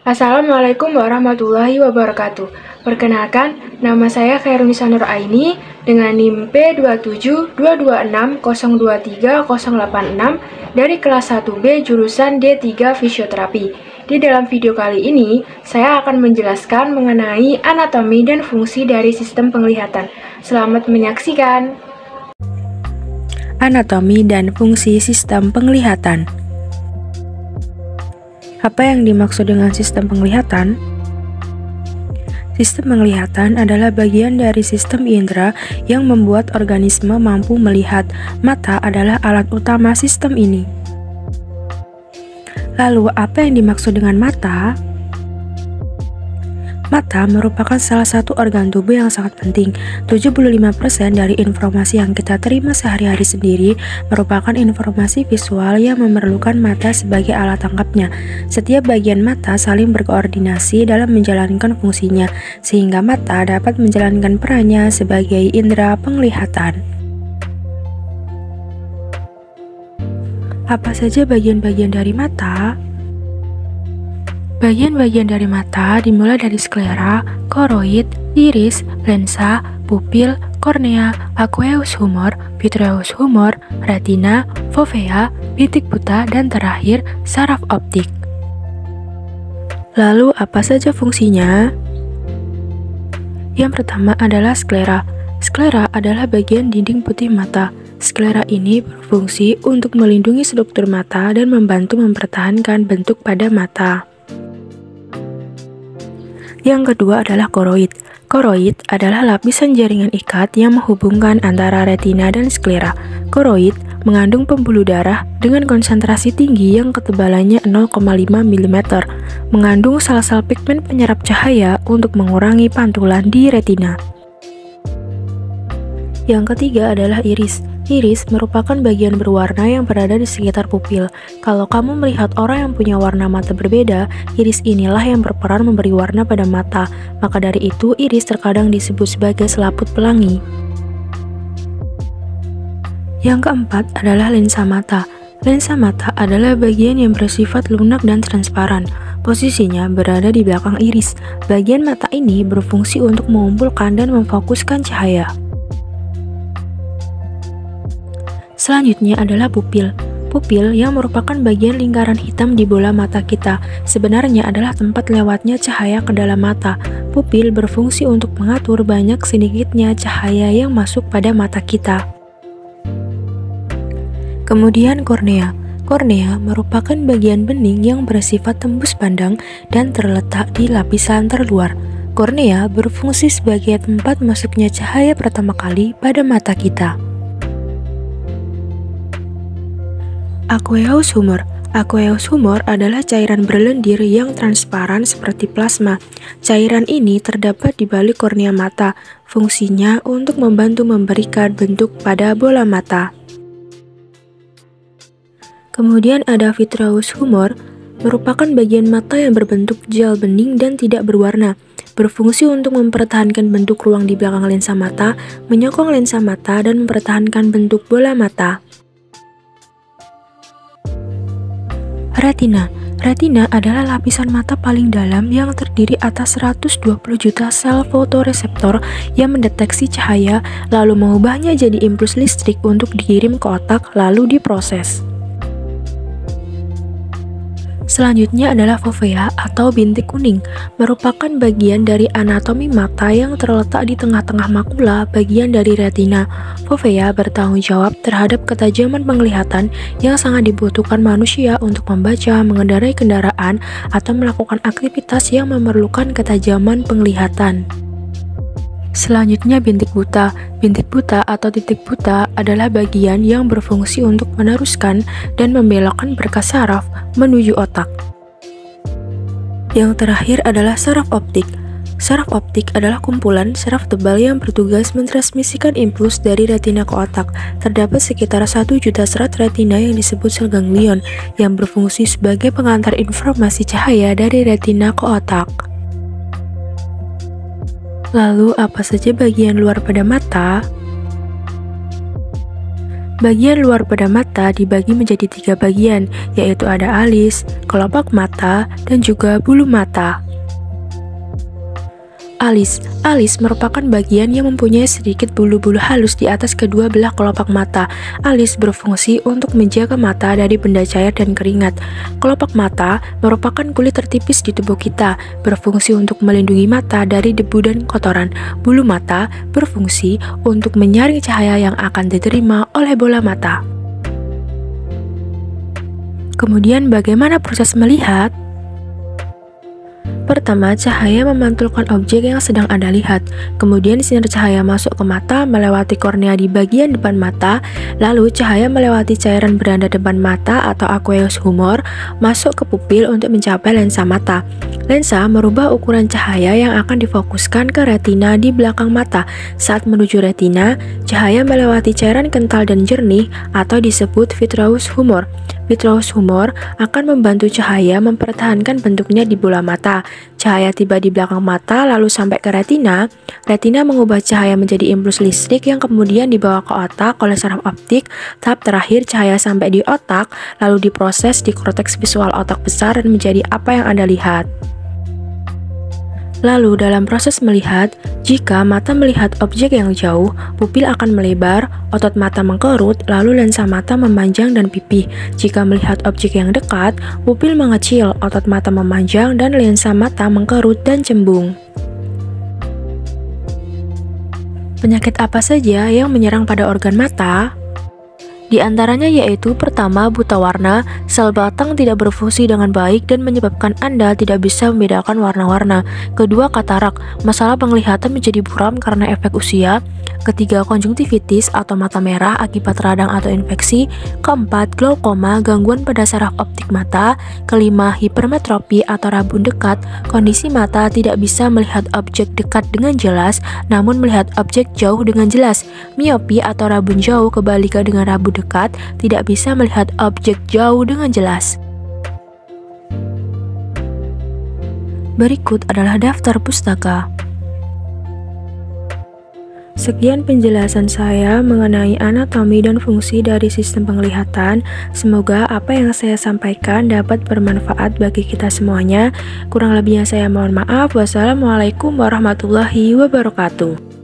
Assalamualaikum warahmatullahi wabarakatuh. Perkenalkan, nama saya Khairunisa Nur Aini dengan NIM P27226023086 dari kelas 1B jurusan D3 Fisioterapi. Di dalam video kali ini, saya akan menjelaskan mengenai anatomi dan fungsi dari sistem penglihatan. Selamat menyaksikan. Anatomi dan fungsi sistem penglihatan. Apa yang dimaksud dengan sistem penglihatan? Sistem penglihatan adalah bagian dari sistem indera yang membuat organisme mampu melihat. Mata adalah alat utama sistem ini. Lalu, apa yang dimaksud dengan mata? Mata merupakan salah satu organ tubuh yang sangat penting. 75% dari informasi yang kita terima sehari-hari sendiri merupakan informasi visual yang memerlukan mata sebagai alat tangkapnya. Setiap bagian mata saling berkoordinasi dalam menjalankan fungsinya, sehingga mata dapat menjalankan perannya sebagai indera penglihatan. Apa saja bagian-bagian dari mata? Bagian-bagian dari mata dimulai dari sklera, koroid, iris, lensa, pupil, kornea, aqueous humor, vitreous humor, retina, fovea, bintik buta, dan terakhir saraf optik. Lalu apa saja fungsinya? Yang pertama adalah sklera. Sklera adalah bagian dinding putih mata. Sklera ini berfungsi untuk melindungi struktur mata dan membantu mempertahankan bentuk pada mata. Yang kedua adalah koroid. Koroid adalah lapisan jaringan ikat yang menghubungkan antara retina dan sklera. Koroid mengandung pembuluh darah dengan konsentrasi tinggi yang ketebalannya 0,5 mm, mengandung sel-sel pigmen penyerap cahaya untuk mengurangi pantulan di retina. Yang ketiga adalah iris. Iris merupakan bagian berwarna yang berada di sekitar pupil. Kalau kamu melihat orang yang punya warna mata berbeda, iris inilah yang berperan memberi warna pada mata. Maka dari itu, iris terkadang disebut sebagai selaput pelangi. Yang keempat adalah lensa mata. Lensa mata adalah bagian yang bersifat lunak dan transparan. Posisinya berada di belakang iris. Bagian mata ini berfungsi untuk mengumpulkan dan memfokuskan cahaya. Selanjutnya adalah pupil. Pupil yang merupakan bagian lingkaran hitam di bola mata kita, sebenarnya adalah tempat lewatnya cahaya ke dalam mata. Pupil berfungsi untuk mengatur banyak sedikitnya cahaya yang masuk pada mata kita. Kemudian kornea. Kornea merupakan bagian bening yang bersifat tembus pandang dan terletak di lapisan terluar. Kornea berfungsi sebagai tempat masuknya cahaya pertama kali pada mata kita. Aqueous humor. Aqueous humor adalah cairan berlendir yang transparan seperti plasma. Cairan ini terdapat di balik kornea mata. Fungsinya untuk membantu memberikan bentuk pada bola mata. Kemudian ada vitreous humor, merupakan bagian mata yang berbentuk gel bening dan tidak berwarna. Berfungsi untuk mempertahankan bentuk ruang di belakang lensa mata, menyokong lensa mata, dan mempertahankan bentuk bola mata. Retina. Retina adalah lapisan mata paling dalam yang terdiri atas 120 juta sel fotoreseptor yang mendeteksi cahaya, lalu mengubahnya jadi impuls listrik untuk dikirim ke otak, lalu diproses. Selanjutnya adalah fovea atau bintik kuning, merupakan bagian dari anatomi mata yang terletak di tengah-tengah makula bagian dari retina. Fovea bertanggung jawab terhadap ketajaman penglihatan yang sangat dibutuhkan manusia untuk membaca, mengendarai kendaraan, atau melakukan aktivitas yang memerlukan ketajaman penglihatan. Selanjutnya bintik buta. Bintik buta atau titik buta adalah bagian yang berfungsi untuk meneruskan dan membelokkan berkas saraf menuju otak. Yang terakhir adalah saraf optik. Saraf optik adalah kumpulan saraf tebal yang bertugas mentransmisikan impuls dari retina ke otak. Terdapat sekitar 1 juta serat retina yang disebut sel ganglion, yang berfungsi sebagai pengantar informasi cahaya dari retina ke otak. Lalu, apa saja bagian luar pada mata? Bagian luar pada mata dibagi menjadi 3 bagian, yaitu ada alis, kelopak mata, dan juga bulu mata. Alis merupakan bagian yang mempunyai sedikit bulu-bulu halus di atas kedua belah kelopak mata. Alis berfungsi untuk menjaga mata dari benda cair dan keringat. Kelopak mata merupakan kulit tertipis di tubuh kita, berfungsi untuk melindungi mata dari debu dan kotoran. Bulu mata berfungsi untuk menyaring cahaya yang akan diterima oleh bola mata. Kemudian bagaimana proses melihat? Pertama, cahaya memantulkan objek yang sedang Anda lihat. Kemudian sinar cahaya masuk ke mata melewati kornea di bagian depan mata, lalu cahaya melewati cairan beranda depan mata atau aqueous humor masuk ke pupil untuk mencapai lensa mata. Lensa merubah ukuran cahaya yang akan difokuskan ke retina di belakang mata. Saat menuju retina, cahaya melewati cairan kental dan jernih atau disebut vitreous humor. Vitreous humor akan membantu cahaya mempertahankan bentuknya di bola mata. Cahaya tiba di belakang mata lalu sampai ke retina. Retina mengubah cahaya menjadi impuls listrik yang kemudian dibawa ke otak oleh saraf optik. Tahap terakhir cahaya sampai di otak lalu diproses di korteks visual otak besar dan menjadi apa yang Anda lihat. Lalu dalam proses melihat, jika mata melihat objek yang jauh, pupil akan melebar, otot mata mengkerut, lalu lensa mata memanjang dan pipih. Jika melihat objek yang dekat, pupil mengecil, otot mata memanjang, dan lensa mata mengkerut dan cembung. Penyakit apa saja yang menyerang pada organ mata? Di antaranya yaitu pertama, buta warna, sel batang tidak berfungsi dengan baik dan menyebabkan Anda tidak bisa membedakan warna-warna. Kedua, katarak, masalah penglihatan menjadi buram karena efek usia. Ketiga, konjungtivitis atau mata merah akibat radang atau infeksi. Keempat, glaukoma, gangguan pada saraf optik mata. Kelima, hipermetropi atau rabun dekat, kondisi mata tidak bisa melihat objek dekat dengan jelas, namun melihat objek jauh dengan jelas. Miopi atau rabun jauh kebalikan dengan rabun dekat, tidak bisa melihat objek jauh dengan jelas. Berikut adalah daftar pustaka. Sekian penjelasan saya mengenai anatomi dan fungsi dari sistem penglihatan. Semoga apa yang saya sampaikan dapat bermanfaat bagi kita semuanya. Kurang lebihnya saya mohon maaf. Wassalamualaikum warahmatullahi wabarakatuh.